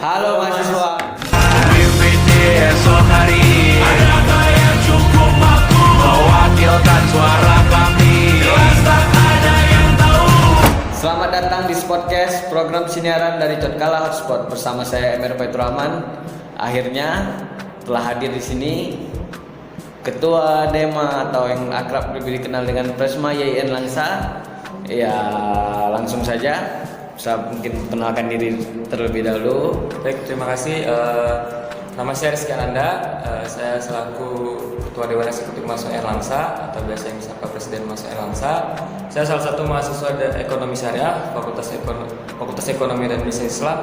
Halo mahasiswa. Mimpi esok hari adakah yang cukup mampu mewakilkan suara kami? Jelas tak ada yang tahu. Selamat datang di Spotcast, program siniaran dari Cotkala Hotspot bersama saya Emir Baitur Rahman. Akhirnya telah hadir di sini Ketua Dema atau yang akrab lebih dikenal dengan Presma YIN Langsa. Ya, langsung saja. Bisa mungkin kenalkan diri terlebih dahulu. Baik, terima kasih. Nama saya Rizky Ananda. Saya selaku Ketua Dewan Eksekutif Mahasiswa Erlangsa atau biasa yang disapa Presiden Mahasiswa Erlangsa. Saya salah satu mahasiswa Ekonomi Syariah Fakultas Ekonomi dan Bisnis Islam.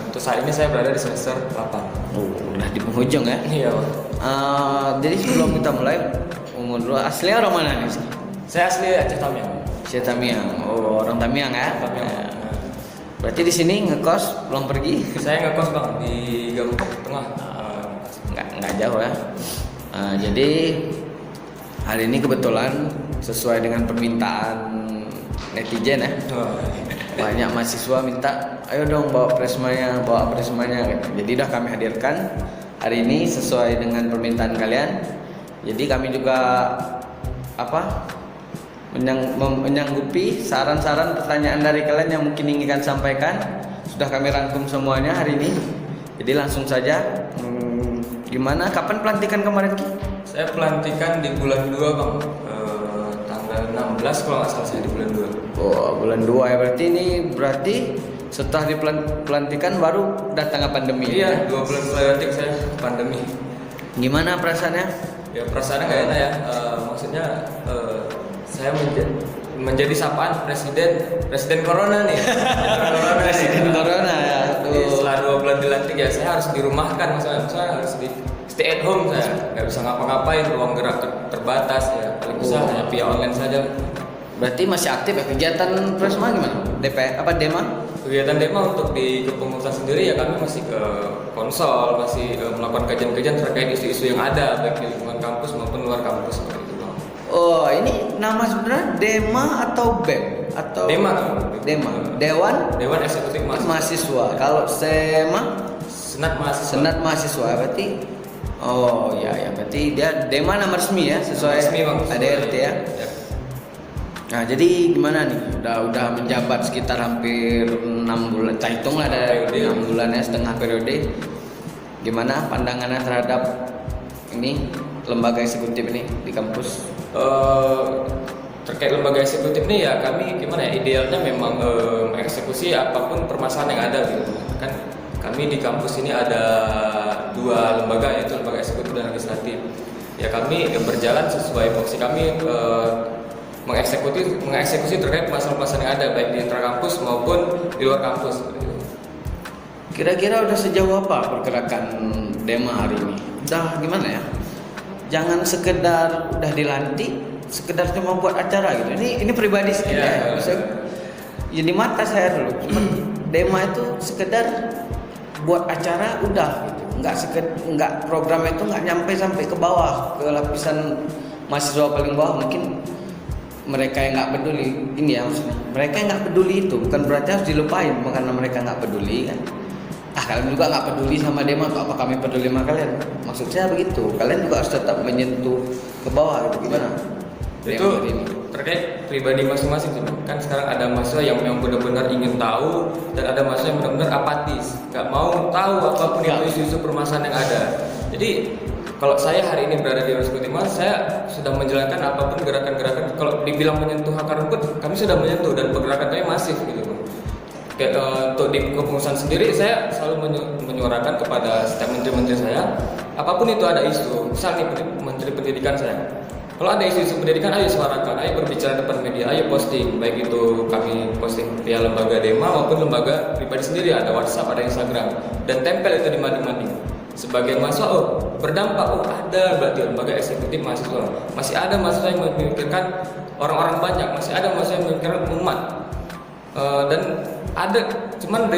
Untuk saat ini saya berada di semester 8. Oh, udah di penghujung ya. Iya, Pak. Jadi sebelum kita mulai, umur dulu aslinya orang mana nih? Saya asli Aceh Tamiang. Saya Tamiang. Oh, orang Tamiang ya. Tamiang. Berarti di sini ngekos, pulang pergi? Saya ngekos Bang di Gampong Tengah. Nggak jauh ya. Jadi hari ini kebetulan sesuai dengan permintaan netizen ya. Banyak mahasiswa minta, ayo dong bawa presmanya. Jadi udah kami hadirkan hari ini sesuai dengan permintaan kalian. Jadi kami juga menyanggupi saran-saran pertanyaan dari kalian yang mungkin ingin sampaikan. Sudah kami rangkum semuanya hari ini. Jadi langsung saja. Gimana? Kapan pelantikan kemarin Ki? Saya pelantikan di bulan 2 Bang. Tanggal 16 kalau nggak salah saya di bulan 2. Oh, bulan 2 ya. Berarti setelah dipelantikan baru datang pandemi. Iya, 2 bulan setelah dilantik saya pandemi. Gimana perasaannya? Ya perasaannya nggak enak ya. Maksudnya saya menjadi sapaan presiden corona nih. Presiden corona ya. Jadi setelah 2 bulan dilantik ya saya harus dirumahkan, saya harus di stay at home, saya nggak bisa ngapa-ngapain, ruang gerak terbatas ya, paling bisa hanya via online saja. Berarti masih aktif ya kegiatan Presma gimana? Dema? Kegiatan Dema untuk di kepengurusan sendiri ya kami masih ke konsol, masih melakukan kajian-kajian terkait isu-isu yang ada baik di lingkungan kampus maupun luar kampus seperti itu Bang. Oh, ini nama sebenarnya Dema atau BEM atau Dema. Dewan Eksekutif Mahasiswa. Kalau SEMA Senat Mahasiswa berarti. Oh ya berarti dia Dema nama resmi ya sesuai resmi Bang. ADRT ya. Nah, jadi gimana nih? Udah menjabat sekitar hampir 6 bulan. Hitung lah ada 6 bulan ya, setengah periode. Gimana pandangannya terhadap ini lembaga eksekutif ini di kampus? Terkait lembaga eksekutif ini ya kami gimana ya, idealnya memang mengeksekusi apapun permasalahan yang ada gitu kan. Kami di kampus ini ada 2 lembaga, yaitu lembaga eksekutif dan legislatif. Ya kami berjalan sesuai fungsi kami, mengeksekusi terkait masalah-masalah yang ada baik di intra kampus maupun di luar kampus. Kira-kira udah sejauh apa pergerakan Dema hari ini? Udah gimana ya? Jangan sekedar udah dilantik, sekedar cuma buat acara gitu. Ini pribadi sih ya. Jadi mata saya dulu. Dema itu sekedar buat acara udah gitu. Enggak program itu enggak nyampe sampai ke bawah, ke lapisan mahasiswa paling bawah. Mungkin mereka yang enggak peduli ini ya maksudnya. Mereka yang enggak peduli itu bukan berarti harus dilupain karena mereka enggak peduli kan. Kalian juga nggak peduli sama Dema atau apa kami peduli sama kalian? Maksud saya begitu. Kalian juga harus tetap menyentuh ke bawah gitu. Gimana? Itu terkait pribadi masing-masing kan. Sekarang ada mahasiswa yang benar-benar ingin tahu dan ada mahasiswa yang benar-benar apatis, nggak mau tahu apapun itu isu-isu permasalahan yang ada. Jadi kalau saya hari ini berada di Eksekutif saya sudah menjalankan apapun gerakan-gerakan. Kalau dibilang menyentuh akar rumput, kami sudah menyentuh dan pergerakan kami masif gitu. Untuk di kepengurusan sendiri saya selalu menyuarakan kepada setiap menteri-menteri saya, apapun itu ada isu, misalnya menteri pendidikan saya, kalau ada isu pendidikan ayo suarakan, ayo berbicara depan media, ayo posting, baik itu kami posting via lembaga Dema maupun lembaga pribadi sendiri, ada WhatsApp, ada Instagram, dan tempel itu di mading-mading. Sebagai mahasiswa, berdampak, ada berarti lembaga eksekutif mahasiswa, masih ada mahasiswa yang memikirkan orang-orang banyak, masih ada mahasiswa yang memikirkan umat. Dan ada cuman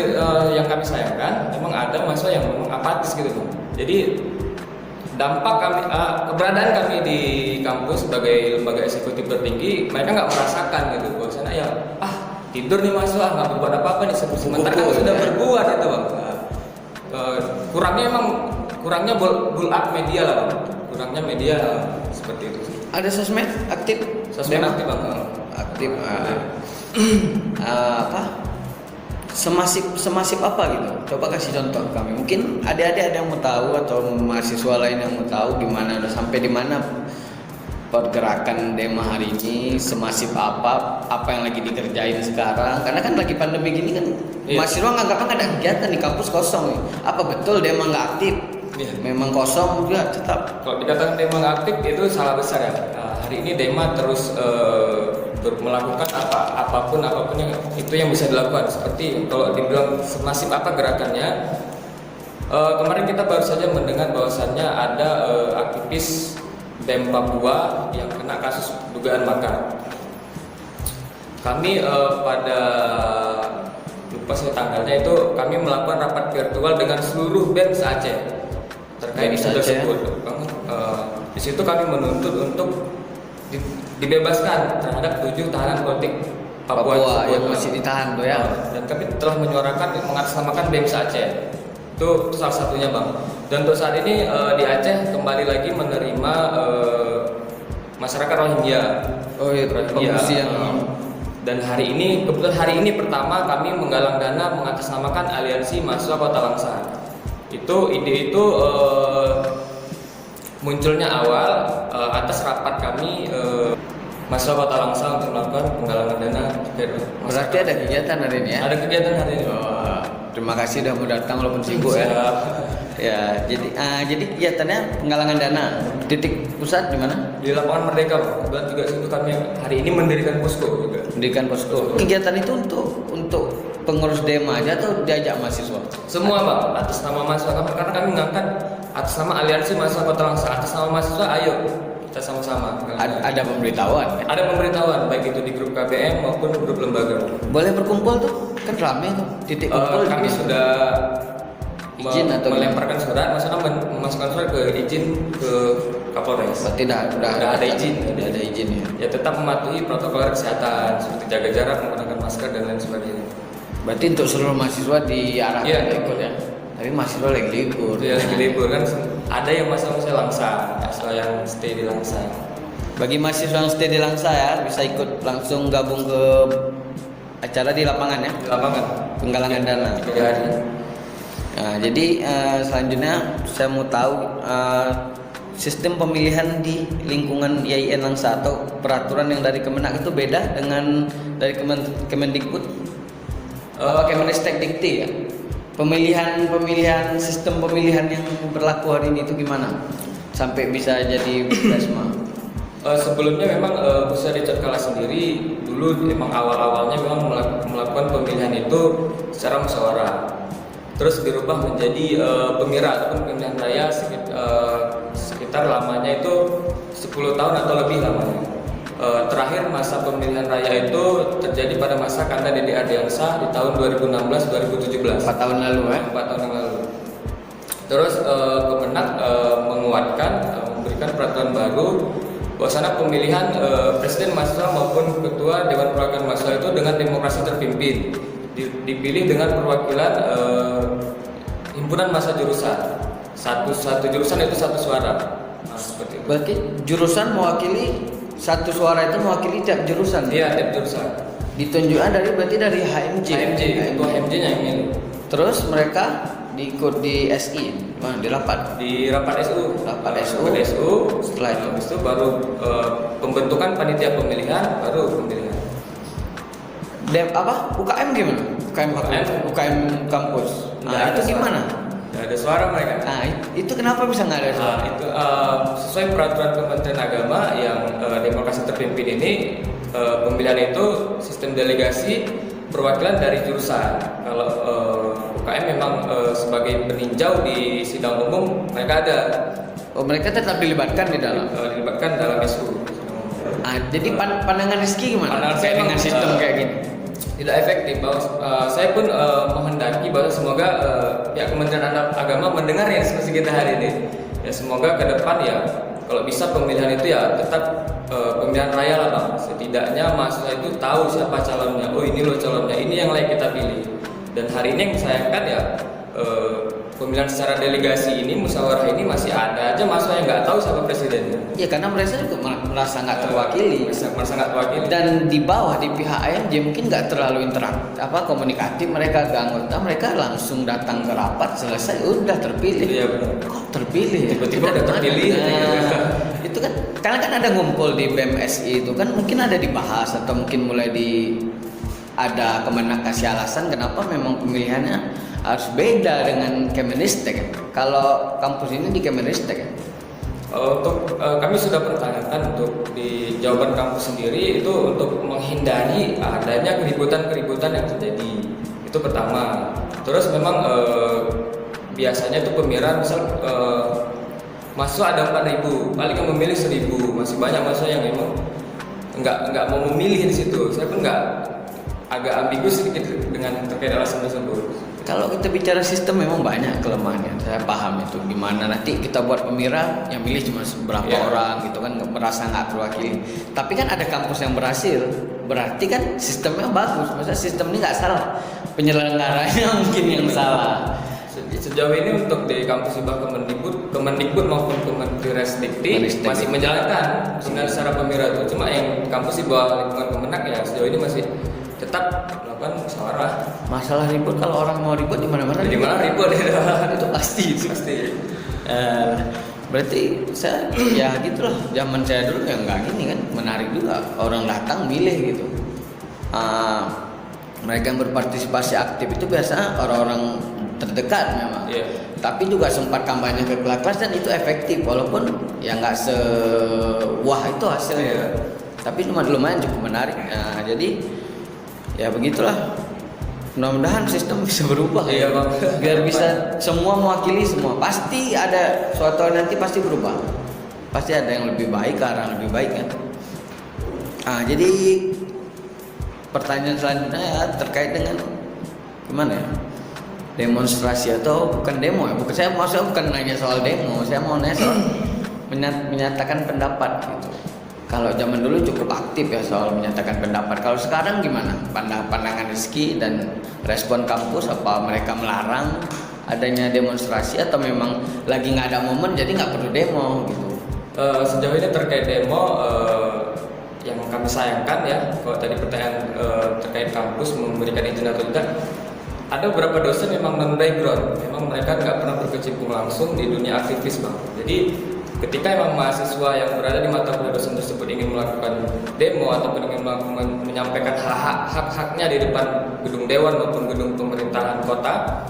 yang kami sayangkan memang ada mahasiswa yang memang apatis gitu Bang. Jadi dampak kami keberadaan kami di kampus sebagai lembaga eksekutif tertinggi, mereka nggak merasakan gitu bahwasanya ya tidur nih mahasiswa nggak berbuat apa-apa nih sementara kami sudah berbuat itu Bang. kurangnya build up media lah Bang. Kurangnya media seperti itu. Ada sosmed aktif? Sosmed Dema? aktif Bang. Aktif. Apa? Semasif apa gitu? Coba kasih contoh ke kami. Mungkin adik-adik ada yang mau tahu atau mahasiswa lain yang mau tahu gimana udah sampai di mana pergerakan Dema hari ini, semasif apa yang lagi dikerjain sekarang. Karena kan lagi pandemi gini kan, mahasiswa nganggapnya kan ada kegiatan di kampus kosong nih. Apa betul Dema nggak aktif? Iya. Memang kosong juga tetap. Kalau dikatakan Dema nggak aktif itu salah besar ya. Hari ini Dema terus melakukan apapun yang bisa dilakukan. Seperti kalau dibilang semasif apa gerakannya, kemarin kita baru saja mendengar bahwasannya ada aktivis BEM Papua yang kena kasus dugaan makar. Kami pada lupa saya tanggalnya itu kami melakukan rapat virtual dengan seluruh BEM se-Aceh terkait isu tersebut. Di situ kami menuntut untuk dibebaskan terhadap 7 tahanan politik Papua yang masih ditahan tuh ya. Dan kami telah menyuarakan mengatasnamakan BEM se-Aceh. Itu salah satunya Bang. Dan untuk saat ini di Aceh kembali lagi menerima masyarakat Rohingya. Oh iya, pengungsian. Dan kebetulan hari ini pertama kami menggalang dana mengatasnamakan Aliansi Mahasiswa Kota Langsa. Ide itu munculnya awal atas rapat kami mahasiswa Kota Langsa untuk melakukan penggalangan dana. Berarti ada kegiatan hari ini ya? Ada kegiatan hari ini. Terima kasih sudah mau datang walaupun sibuk ya. Ya, jadi kegiatannya penggalangan dana. Titik pusat di mana? Di lapangan Merdeka, Bang. Kebetulan juga situ kami hari ini mendirikan posko juga. Mendirikan posko. Kegiatan itu untuk pengurus Dema aja atau diajak mahasiswa? Semua Bang, atas nama mahasiswa kami, karena kami mengangkat atas nama Aliansi Mahasiswa Kota Langsa, atas nama mahasiswa, ayo kita sama-sama. Ada pemberitahuan ya? Ada pemberitahuan baik itu di grup KBM maupun grup lembaga. Boleh berkumpul tuh? Kan rame tuh titik kumpul. Kami sudah izin atau melemparkan surat, maksudnya memasukkan surat ke izin ke Kapolres. Berarti udah ada izin. Udah ada izin ya. Ya tetap mematuhi protokol kesehatan seperti jaga jarak, menggunakan masker dan lain sebagainya. Berarti untuk seluruh mahasiswa diarahkan ikut ya. Tapi mahasiswa lagi libur. Ya lagi libur kan, ada yang mahasiswa Langsa, mahasiswa yang stay di Langsa. Bagi mahasiswa yang stay di Langsa ya, bisa ikut langsung gabung ke acara di lapangan ya. Di lapangan. Penggalangan dana. 3 hari. Nah, jadi selanjutnya saya mau tahu sistem pemilihan di lingkungan IAIN Langsa atau peraturan yang dari Kemenak itu beda dengan dari Kemendikbud? Kemenistek Dikti ya. Pemilihan sistem pemilihan yang berlaku hari ini itu gimana? Sampai bisa jadi Presma. Sebelumnya memang Pusat Richard Kalla sendiri dulu memang awal-awalnya memang melakukan pemilihan itu secara musyawarah. Terus dirubah menjadi pemira ataupun pemilihan raya sekitar lamanya itu 10 tahun atau lebih lamanya. Terakhir masa pemilihan raya itu terjadi pada masa Kanda Dede Ardiansah di tahun 2016-2017. 4 tahun lalu ya? 4 tahun yang lalu. Terus Kemenak menguatkan, memberikan peraturan baru bahwasanya pemilihan presiden mahasiswa maupun ketua Dewan Perwakilan Mahasiswa itu dengan demokrasi terpimpin, dipilih dengan perwakilan himpunan massa jurusan. Satu jurusan itu 1 suara. Nah, seperti itu. Berarti jurusan mewakili 1 suara itu mewakili tiap jurusan. Iya, tiap jurusan. Ditunjukkan berarti dari HMJ. Ketua HMJ-nya yang milih. Terus mereka diikut di SI, di rapat. Di rapat SU. Rapat SU. Setelah itu baru pembentukan panitia pemilihan, baru pemilihan. UKM gimana? UKM kampus. Nah, itu gimana? Nggak ada suara mereka. Nah, itu kenapa bisa nggak ada suara? Itu sesuai peraturan Kementerian Agama yang demokrasi terpimpin ini, pemilihan itu sistem delegasi perwakilan dari jurusan. Kalau UKM memang sebagai peninjau di sidang umum mereka ada. Oh, mereka tetap dilibatkan di dalam. Dilibatkan dalam SU. Jadi pandangan Rizky gimana? Pandangan saya dengan sistem kayak gini. Tidak efektif. Saya pun menghendaki bahwa semoga pihak Kementerian Agama mendengar yang seperti kita hari ini. Ya semoga ke depan ya kalau bisa pemilihan itu ya tetap pemilihan raya lah Bang. Setidaknya mahasiswa itu tahu siapa calonnya. Oh ini loh calonnya, ini yang layak kita pilih. Dan hari ini yang disayangkan ya pemilihan secara delegasi ini, musyawarah ini masih ada aja mahasiswa yang nggak tahu siapa presidennya. Ya karena mereka juga merasa nggak terwakili. Merasa nggak terwakili. Dan di bawah di pihak AMJ mungkin nggak terlalu komunikatif, mereka ke anggota, mereka langsung datang ke rapat, selesai udah terpilih. Iya benar. Kok terpilih? Tiba-tiba udah terpilih. Itu kan karena kan ada ngumpul di BMSI itu kan mungkin ada dibahas atau mungkin mulai ada Kemenak kasih alasan kenapa memang pemilihannya harus beda dengan Kemenistek kan. Kalau kampus ini di Kemenistek kan. Untuk kami sudah pertanyakan untuk di jawaban kampus sendiri itu untuk menghindari adanya keributan-keributan yang terjadi. Itu pertama. Terus memang biasanya itu pemilihan misal mahasiswa ada 4.000, paling yang memilih 1.000. Masih banyak mahasiswa yang memang nggak mau memilih di situ. Saya pun agak ambigu sedikit dengan terkait alasan tersebut. Kalau kita bicara sistem memang banyak kelemahannya, saya paham itu. Gimana nanti kita buat pemirsa yang milih cuma beberapa orang gitu kan, merasa nggak terwakili. Tapi kan ada kampus yang berhasil, berarti kan sistemnya bagus. Maksudnya sistem ini nggak salah, penyelenggaranya mungkin yang salah. Sejauh ini untuk di kampus Hibah Kemendikbud maupun Kemenristekti masih menjalankan dengan secara pemirsa itu. Cuma yang kampus di bawah lingkungan Kemenak ya sejauh ini masih tetap melakukan musyawarah. Masalah ribut, kalau orang mau ribut di mana-mana. Di mana ribut itu pasti. Berarti saya ya gitulah. Zaman saya dulu ya nggak gini kan, menarik juga. Orang datang milih gitu. Mereka yang berpartisipasi aktif itu biasa orang-orang terdekat memang. Tapi juga sempat kampanye ke kelas dan itu efektif walaupun ya nggak sewah itu hasilnya. Tapi lumayan cukup menarik. Nah, jadi ya begitulah. Mudah-mudahan sistem bisa berubah. Iya bang. Biar bisa semua mewakili semua. Pasti ada suatu hari nanti pasti berubah. Pasti ada yang lebih baik ke arah lebih baik kan. Jadi pertanyaan selanjutnya ya terkait dengan gimana ya? Demonstrasi atau bukan demo ya? Saya maksudnya bukan nanya soal demo. Saya mau nanya soal menyatakan pendapat gitu. Kalau zaman dulu cukup aktif ya soal menyatakan pendapat. Kalau sekarang gimana? Pandangan Rizky dan respon kampus, apa mereka melarang adanya demonstrasi atau memang lagi nggak ada momen jadi nggak perlu demo gitu? Sejauh ini terkait demo yang kami sayangkan ya. Kalau tadi pertanyaan terkait kampus memberikan izin atau tidak, ada beberapa dosen memang non-background, memang mereka nggak pernah berkecimpung langsung di dunia aktivis bang. Jadi ketika memang mahasiswa yang berada di mata kuliah dosen tersebut ingin melakukan demo ataupun ingin menyampaikan hak-haknya di depan gedung dewan maupun gedung pemerintahan kota,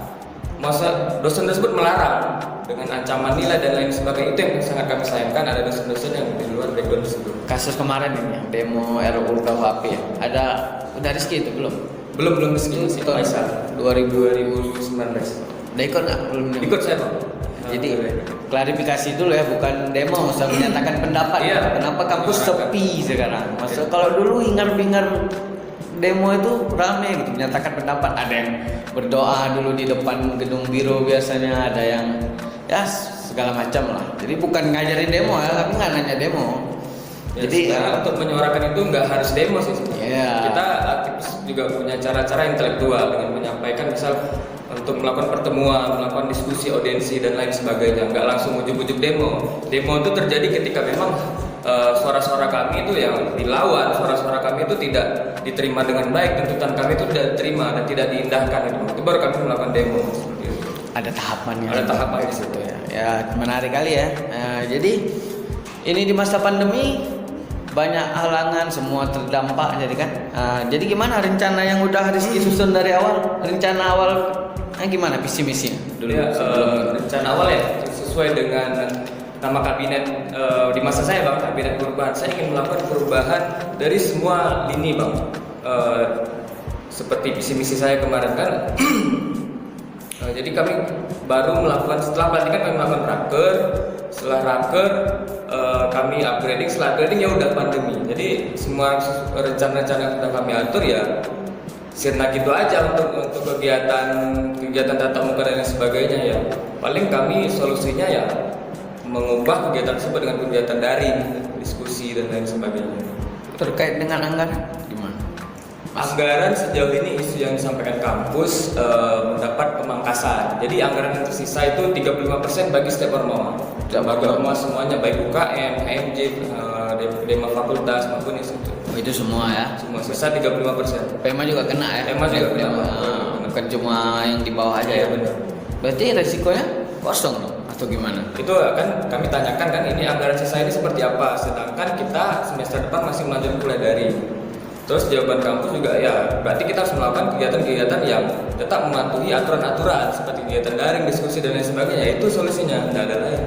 masa dosen tersebut melarang dengan ancaman nilai dan lain sebagainya. Itu yang sangat kami sayangkan, ada dosen-dosen yang di luar background tersebut. Kasus kemarin ini yang demo RUU KUHP ya, udah Rizky itu belum Rizky masih Faisal 2019. Udah ikut nggak? Belum ikut saya bang. Jadi klarifikasi dulu ya, bukan demo, usah menyatakan pendapat. Kenapa kampus sepi sekarang? Maksud kalau dulu hingar-bingar demo itu rame gitu, menyatakan pendapat. Ada yang berdoa dulu di depan gedung biro biasanya, ada yang ya segala macam lah. Jadi bukan ngajarin demo ya, tapi nggak nanya demo. Ya, jadi untuk menyuarakan itu nggak harus demo sih. Kita aktivis juga punya cara-cara intelektual dengan menyampaikan, misal untuk melakukan pertemuan, melakukan diskusi, audiensi dan lain sebagainya. Nggak langsung ujuk-ujuk demo. Demo itu terjadi ketika memang suara-suara kami itu yang dilawan, suara-suara kami itu tidak diterima dengan baik, tuntutan kami itu tidak diterima dan tidak diindahkan. Itu baru kami melakukan demo. Ada tahapannya. Ada tahapan di situ ya. Ya menarik kali ya. Jadi ini di masa pandemi banyak halangan, semua terdampak jadi kan. Jadi gimana rencana yang udah Rizky susun dari awal? Rencana awal gimana visi misinya dulu? Rencana awal ya sesuai dengan nama kabinet di masa saya bang, kabinet perubahan. Saya ingin melakukan perubahan dari semua lini bang. Seperti visi misi saya kemarin kan. Jadi kami baru melakukan, setelah pelantikan kami melakukan raker. Setelah raker kami upgrading, setelah upgrading ya udah pandemi. Jadi semua rencana-rencana yang sudah kami atur ya sirna gitu aja untuk kegiatan tatap muka dan lain sebagainya ya. Paling kami solusinya ya mengubah kegiatan tersebut dengan kegiatan daring, diskusi dan lain sebagainya. Terkait dengan anggaran gimana? Anggaran sejauh ini isu yang disampaikan kampus mendapat pemangkasan. Jadi anggaran yang tersisa itu 35% bagi setiap ormawa. Bagi ormawa semuanya, baik UKM, HMJ, Dema fakultas maupun institut. Oh, itu semua ya. Semua sisa 35%. PEMA juga kena ya. PEMA juga kena. Bukan cuma yang di bawah aja ya. Benar. Berarti resikonya kosong dong atau gimana? Itu kan kami tanyakan kan ini anggaran sisa ini seperti apa. Sedangkan kita semester depan masih melanjutkan kuliah daring. Terus jawaban kampus juga ya berarti kita harus melakukan kegiatan-kegiatan yang tetap mematuhi aturan-aturan seperti kegiatan daring, diskusi dan lain sebagainya. Itu solusinya, tidak ada lain.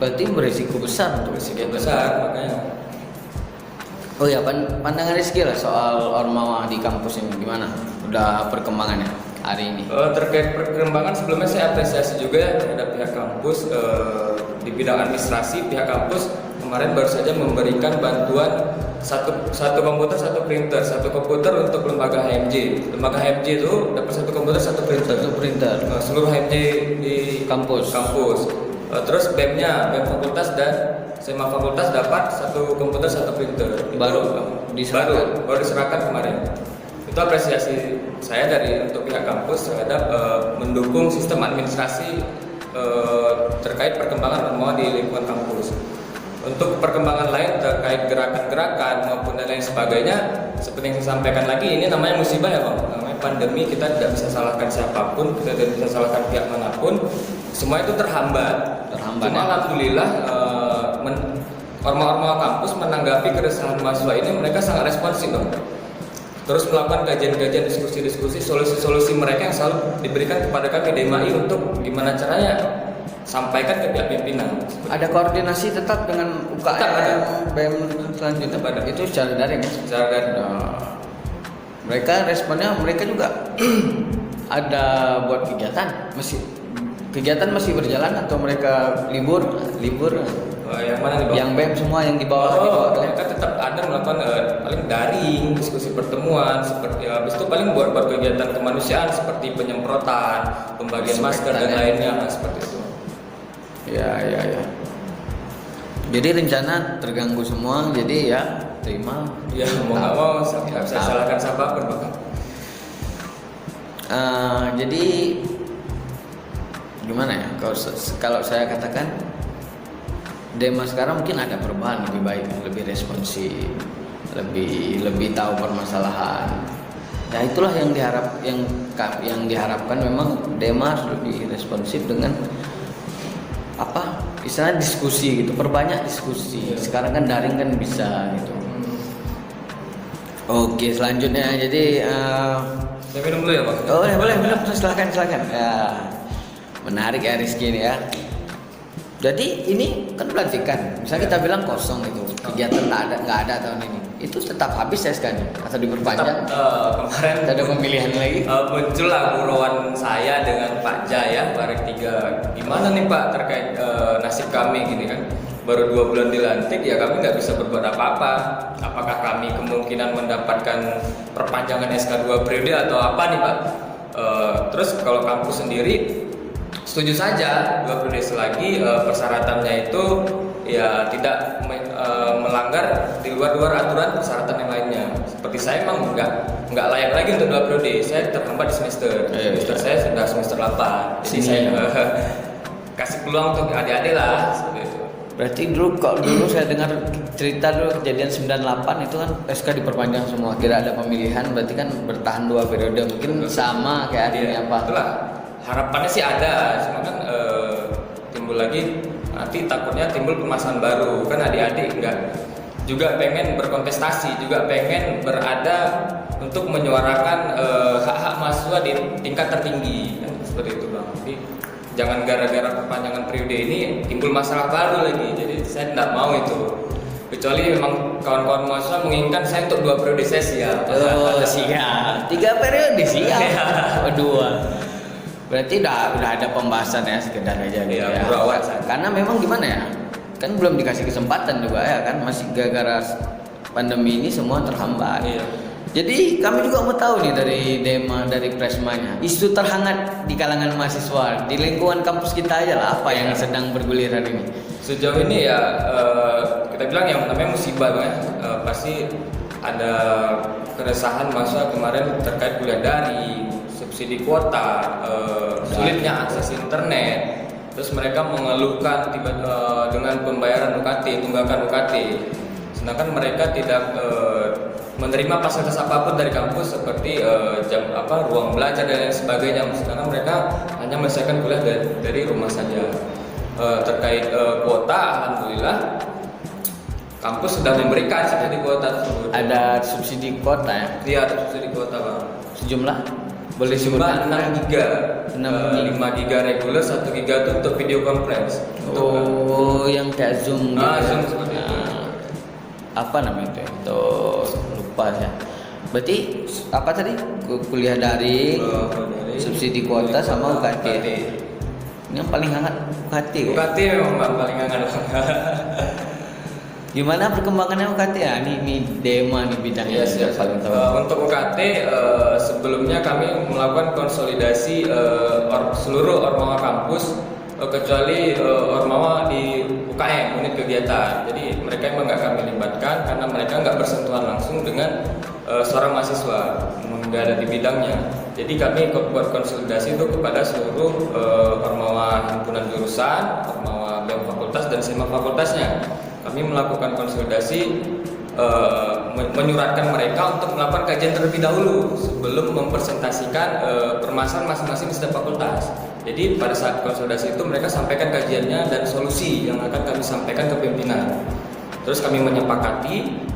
Berarti beresiko besar untuk Risiko besar makanya. Oh ya, pandangan Rizky lah soal ormawa di kampus ini gimana? Udah perkembangannya hari ini? Terkait perkembangan sebelumnya saya apresiasi juga ya terhadap pihak kampus di bidang administrasi. Pihak kampus kemarin baru saja memberikan bantuan satu komputer, satu printer, satu komputer untuk lembaga HMJ. Lembaga HMJ itu dapat satu komputer, satu printer. Seluruh HMJ di Kampus. Terus BEM-nya, BEM fakultas dan SEMA fakultas dapat satu komputer, satu printer. Baru diserahkan. Baru diserahkan kemarin. Itu apresiasi saya untuk pihak kampus terhadap mendukung sistem administrasi terkait perkembangan ormawa di lingkungan kampus. Untuk perkembangan lain terkait gerakan-gerakan maupun dan lain sebagainya, seperti yang saya sampaikan lagi, ini namanya musibah ya Bang. Namanya pandemi, kita tidak bisa salahkan siapapun, kita tidak bisa salahkan pihak manapun. Semua itu terhambat. Cuma ya? alhamdulillah ormawa-ormawa kampus menanggapi keresahan mahasiswa ini, mereka sangat responsif Bang. Terus melakukan kajian-kajian, diskusi-diskusi, solusi-solusi mereka yang selalu diberikan kepada kami DMAI untuk gimana caranya sampaikan ke pihak pimpinan. Ada koordinasi tetap dengan UKM Tetap ada. BEM selanjutnya pada itu secara daring. Secara daring. Mereka responnya mereka juga ada buat kegiatan kegiatan masih berjalan atau mereka libur Yang mana nih Bang? yang BEM semua yang di bawah Mereka tetap ada melakukan paling daring, diskusi pertemuan, seperti habis itu paling buat kegiatan kemanusiaan seperti penyemprotan, pembagian masker dan lainnya seperti itu. Ya. Jadi rencana terganggu semua, jadi ya terima. Ya mau nggak mau nggak bisa salahkan siapapun Bang. Jadi gimana ya? Kalau saya katakan Dema sekarang mungkin ada perubahan lebih baik, lebih responsif, lebih tahu permasalahan. Ya itulah yang diharapkan memang Dema harus lebih responsif dengan istilahnya diskusi gitu, perbanyak diskusi. Sekarang kan daring kan bisa gitu. Oke, selanjutnya jadi Saya minum dulu ya Bang. oh boleh silakan ya. Menarik ya Rizky ini ya. Jadi ini kan pelantikan, misalnya kita bilang kosong itu kegiatan nggak ada tahun ini, itu tetap habis ya sekarang atau diperpanjang? Kemarin Ada pemilihan lagi? Muncullah buruan saya dengan Pak Jaya Barek 3. Gimana nih Pak terkait nasib kami gini kan? Baru 2 bulan dilantik ya kami nggak bisa berbuat apa-apa. Apakah kami kemungkinan mendapatkan perpanjangan SK 2 periode atau apa nih Pak? Terus kalau kampus sendiri setuju saja 2 periode lagi, persyaratannya itu ya tidak melanggar di luar aturan persyaratan yang lainnya. Seperti saya emang nggak layak lagi untuk 2 periode. Saya terhambat di semester. Semester saya sudah semester 8. Jadi saya kasih peluang untuk adik-adik lah. Berarti dulu saya dengar cerita dulu kejadian 98 itu kan SK diperpanjang semua, tidak ada pemilihan, berarti kan bertahan 2 periode, mungkin sama kayak adiknya apa? Itulah harapannya sih ada, cuma kan timbul lagi nanti takutnya timbul permasalahan baru kan, adik-adik enggak juga pengen berkontestasi, juga pengen berada untuk menyuarakan hak-hak mahasiswa di tingkat tertinggi kan, seperti itu Bang. Jadi jangan gara-gara perpanjangan periode ini timbul masalah baru lagi. Jadi saya tidak mau itu. Kecuali memang kawan-kawan mahasiswa menginginkan saya untuk 2 periode saya siap. Oh siap, 3 periode siap. 2. Berarti udah ada pembahasan ya, sekedar aja gitu ya. Karena memang gimana ya, kan belum dikasih kesempatan juga ya kan, masih gara-gara pandemi ini semua terhambat. Iya. Jadi kami juga mau tahu nih dari Dema, dari Presmanya, isu terhangat di kalangan mahasiswa di lingkungan kampus kita aja lah, apa yang sedang bergulir hari ini? Sejauh ini ya kita bilang yang namanya musibah Bang ya, pasti ada keresahan mahasiswa kemarin terkait kuliah daring, subsidi kuota, sulitnya akses internet. Terus mereka mengeluhkan dengan pembayaran UKT, tunggakan UKT. Sedangkan mereka tidak menerima fasilitas apapun dari kampus seperti ruang belajar dan lain sebagainya. Sedangkan mereka hanya menyelesaikan kuliah dari rumah saja. Terkait kuota, alhamdulillah kampus sudah memberikan subsidi kuota tersebut. Ada subsidi kuota ya? Iya, ada subsidi kuota, Bang. Sejumlah? Boleh Sejumlah sebutkan? 6 giga. 6 5 giga reguler, 1 giga itu untuk video conference. Oh, yang kayak Zoom gitu. Zoom seperti itu. Apa namanya itu? Tuh, lupa saya. Berarti apa tadi? Kuliah daring, subsidi kuota sama UKT. Ini yang paling hangat UKT. UKT memang Bang, paling hangat. Gimana perkembangannya UKT ya? Ini Dema nih bidangnya Yes. paling tahu. Untuk UKT sebelumnya kami melakukan konsolidasi seluruh ormawa kampus kecuali ormawa di UKM, unit kegiatan. Jadi mereka emang nggak kami libatkan karena mereka nggak bersentuhan langsung dengan seorang mahasiswa, nggak ada di bidangnya. Jadi kami buat konsolidasi itu kepada seluruh ormawa himpunan jurusan, ormawa BEM fakultas dan SEMA fakultasnya. Kami melakukan konsolidasi, menyuratkan mereka untuk melakukan kajian terlebih dahulu sebelum mempresentasikan permasalahan masing-masing di setiap fakultas. Jadi pada saat konsolidasi itu mereka sampaikan kajiannya dan solusi yang akan kami sampaikan ke pimpinan. Terus kami menyepakati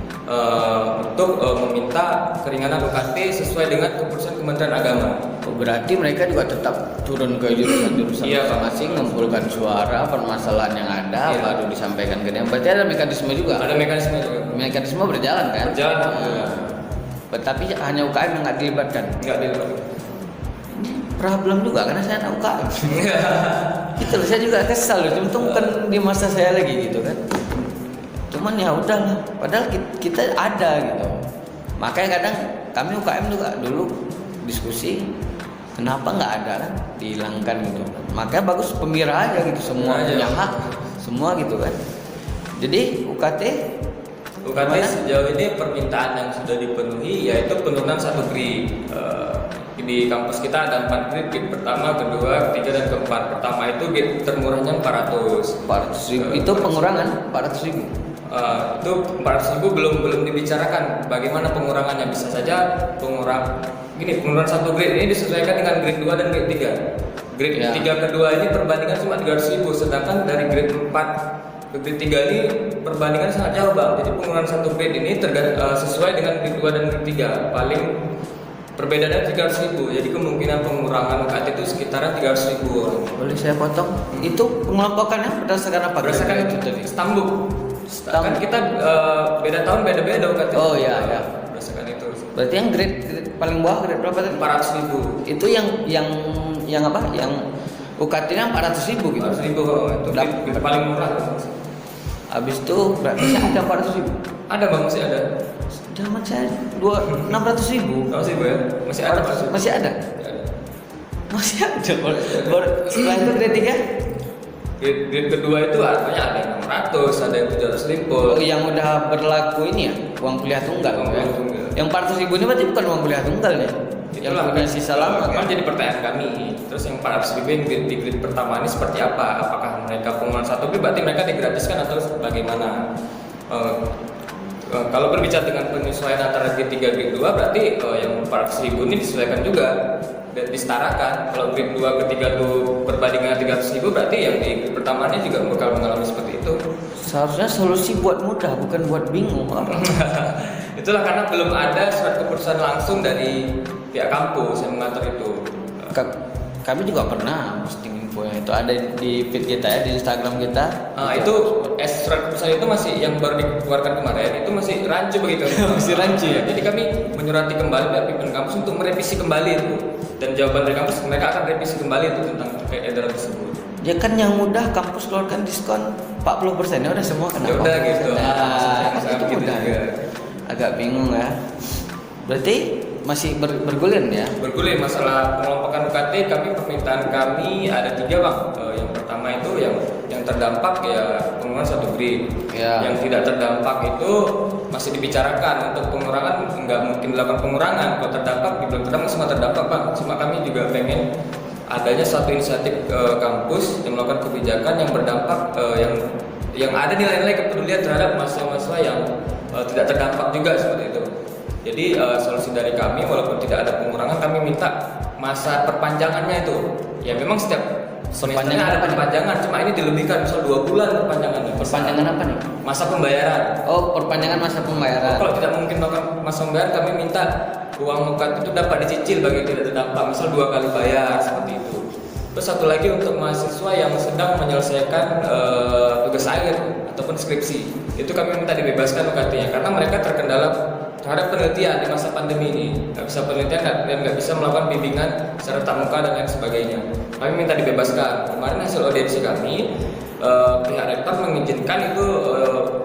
untuk meminta keringanan UKT sesuai dengan keputusan Kementerian Agama. Berarti mereka juga tetap turun ke jurusan-jurusan Iya, masing-masing, mengumpulkan suara, permasalahan yang ada, Iya. baru disampaikan ke dia. Berarti ada mekanisme juga. Ada mekanisme juga. Mekanisme berjalan kan? Berjalan. Tapi hanya UKM yang nggak dilibatkan. Enggak dilibatkan. Problem juga karena saya anak UKM. Gitu loh, saya juga kesal loh. Untung bukan di masa saya lagi gitu kan. Cuman ya udahlah, padahal kita ada gitu. Makanya kadang kami UKM juga dulu diskusi, kenapa nggak ada kan, dihilangkan gitu. Makanya bagus pemira aja gitu, semua Aja. punya hak, semua gitu kan. Jadi UKT gimana? Sejauh ini permintaan yang sudah dipenuhi yaitu penurunan 1 grade. Di kampus kita ada 4 grade, grade pertama, kedua, ketiga, dan keempat. Pertama itu grade termurahnya 400. 400.000 itu pengurangan 400.000. Itu 400.000 belum dibicarakan bagaimana pengurangannya. Bisa saja pengurangan 1 grade ini disesuaikan dengan grade 2 dan grade 3. Grade Ya. 3 kedua ini perbandingan cuma 300.000, sedangkan dari grade 4 ke grade 3 ini perbandingan sangat jauh, Bang. Jadi pengurangan 1 grade ini sesuai dengan grade 2 dan grade 3. Paling perbedaannya 300.000. Jadi kemungkinan pengurangan UKT itu sekitaran 300.000. Boleh saya potong? Itu pengelompokannya berdasarkan apa? Berdasarkan itu tadi. stambuk. Kan kita beda tahun beda-beda UKT. Oh, iya, iya. Berdasarkan itu. Berarti yang grade paling bawah grade berapa tadi? 400.000. Itu yang apa? Yang UKT-nya 400.000 gitu. 400.000 itu grade paling murah. Habis itu berarti ada 400.000. Ada, Bang, masih ada. Zaman saya 600.000. 600.000 ya? Masih ada. Masih ada. Masih ada. Setelah itu grade 3? Grade kedua itu artinya ada yang 600, ada yang 750. Oh, yang udah berlaku ini ya, uang kuliah tunggal. Uang ya? kuliah tunggal. Yang 400.000 ini berarti bukan uang kuliah tunggal nih. Yang Itulah punya sisa lama kan kan? jadi pertanyaan kami. Terus yang 400.000 yang di grade pertama ini seperti apa? Apakah mereka pengurangan 1 grade berarti mereka digratiskan atau bagaimana? Kalau berbicara dengan penyesuaian antara grade 3 grade 2 berarti yang 400.000 ini disesuaikan juga dan disetarakan. Kalau grade 2 ke 3 itu perbandingan 300.000 berarti yang di grade pertamanya juga bakal mengalami seperti itu. Seharusnya solusi buat mudah, bukan buat bingung. Itulah karena belum ada surat keputusan langsung dari pihak kampus yang mengatur itu. Kami juga pernah posting infonya itu ada di feed kita ya, di Instagram kita. Itu surat keputusan itu masih yang baru dikeluarkan kemarin itu masih rancu begitu. Masih rancu ya? Jadi kami menyurati kembali dari pimpinan kampus untuk merevisi kembali itu. Dan jawaban dari kampus mereka akan revisi kembali itu tentang edaran tersebut. Ya kan yang mudah kampus keluarkan diskon 40% ya udah semua kena. Ya udah 40%. gitu. Nah, Sangat itu gitu mudah. juga. Agak bingung ya. Berarti masih bergulir ya? Bergulir masalah pengelompokan UKT, permintaan kami ada 3, Bang. Yang pertama pertama itu yang terdampak ya pengurangan 1 grade. Ya. Yang tidak terdampak itu masih dibicarakan. Untuk pengurangan nggak mungkin dilakukan pengurangan. Kalau terdampak dibilang terdampak semua terdampak Bang. Cuma kami juga pengen adanya suatu inisiatif kampus yang melakukan kebijakan yang berdampak yang ada nilai-nilai kepedulian terhadap mahasiswa-mahasiswa yang tidak terdampak juga seperti itu. Jadi solusi dari kami walaupun tidak ada pengurangan, kami minta masa perpanjangannya itu. Ya memang setiap semesternya ada perpanjangan, cuma ini dilebihkan misal 2 bulan perpanjangannya. Perpanjangan apa nih? Masa pembayaran. Oh, perpanjangan masa pembayaran. Kalau tidak mungkin melakukan masa pembayaran, kami minta uang muka itu dapat dicicil bagi yang tidak terdampak, misal 2 kali bayar seperti itu. Terus satu lagi untuk mahasiswa yang sedang menyelesaikan tugas akhir ataupun skripsi, itu kami minta dibebaskan UKT-nya karena mereka terkendala terhadap penelitian di masa pandemi ini. Nggak bisa penelitian dan nggak bisa melakukan bimbingan secara tatap muka dan lain sebagainya. Kami minta dibebaskan. Kemarin hasil audiensi kami, pihak rektor mengizinkan itu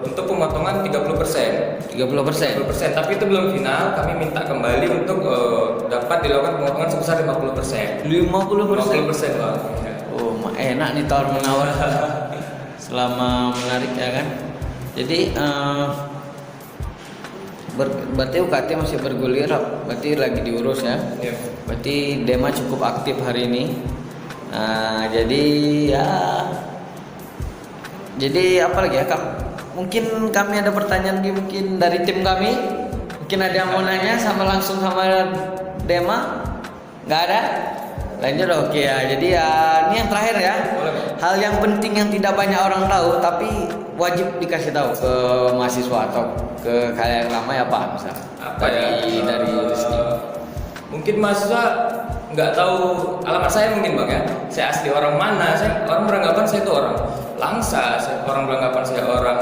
untuk pemotongan 30%. 30%, tapi itu belum final. Kami minta kembali untuk dapat dilakukan pemotongan sebesar 50%. 50%, Bang. Oh, enak nih tawar menawar. Selama menarik ya kan. Jadi berarti UKT masih bergulir, berarti lagi diurus ya. Iya. Berarti Dema cukup aktif hari ini. Jadi apa lagi ya Kak? Mungkin kami ada pertanyaan mungkin dari tim kami. Mungkin ada yang mau nanya sama langsung sama Dema? Nggak ada? Lanjut oke ya. Jadi ya ini yang terakhir ya. Hal yang penting yang tidak banyak orang tahu tapi wajib dikasih tahu ke mahasiswa atau ke kalian lama ya Pak misalnya. Apa ya? Dari Rizky. Mungkin mahasiswa nggak tahu alamat saya mungkin Bang ya. Saya asli orang mana? Orang beranggapan saya itu orang Langsa, orang beranggapan saya orang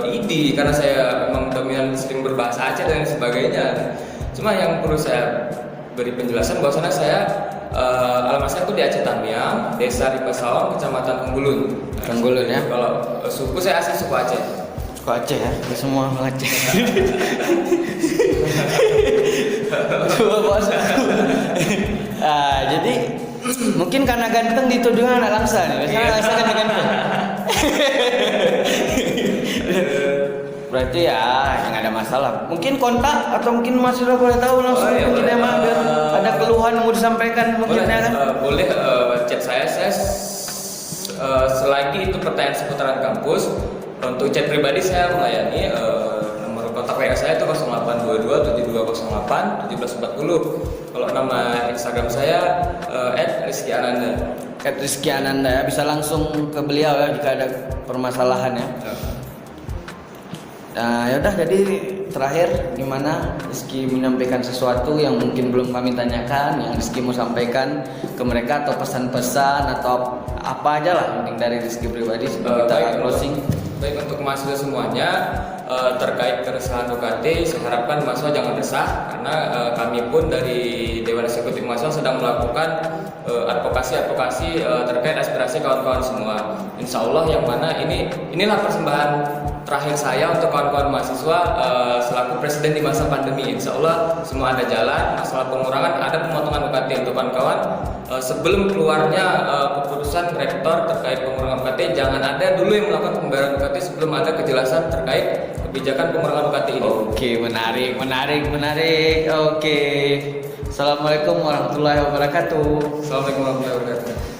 ID karena saya memang dominan sering berbahasa Aceh dan sebagainya. Cuma yang perlu saya beri penjelasan bahwasanya saya alamat saya itu di Aceh Tamiang, Desa Ripasawang, Kecamatan Unggulun. Unggulun ya. Kalau suku saya asli suku Aceh. Suku Aceh ya, semua orang Aceh. Coba bos. Jadi mungkin karena ganteng dituduhnya anak Langsa nih. Biasanya Langsa kan ganteng. Berarti ya nggak ada masalah. Mungkin kontak atau mungkin mahasiswa boleh tahu langsung mungkin boleh. emang biar ada keluhan yang mau disampaikan mungkin ya kan. Boleh chat saya selagi itu pertanyaan seputaran kampus. Untuk chat pribadi saya melayani nomor kontak WA saya itu 0822 7208 1740. Kalau nama Instagram saya @rizkyananda. @rizkyananda ya, bisa langsung ke beliau ya jika ada permasalahan ya. Nah, yaudah jadi terakhir gimana Rizky menyampaikan sesuatu yang mungkin belum kami tanyakan, yang Rizky mau sampaikan ke mereka atau pesan-pesan atau apa aja lah penting dari Rizky pribadi sebelum kita closing. Baik untuk mahasiswa semuanya terkait keresahan UKT, saya harapkan mahasiswa jangan resah karena kami pun dari Dewan Eksekutif Mahasiswa sedang melakukan advokasi terkait aspirasi kawan-kawan semua. Insya Allah yang mana inilah persembahan terakhir saya untuk kawan-kawan mahasiswa selaku presiden di masa pandemi. Insya Allah semua ada jalan. Masalah pengurangan, ada pemotongan UKT untuk kawan-kawan. Sebelum keluarnya keputusan rektor terkait pengurangan UKT, jangan ada dulu yang melakukan pembayaran UKT sebelum ada kejelasan terkait kebijakan pengurangan UKT ini. Oke, menarik. Oke. Assalamualaikum warahmatullahi wabarakatuh. Assalamualaikum warahmatullahi wabarakatuh.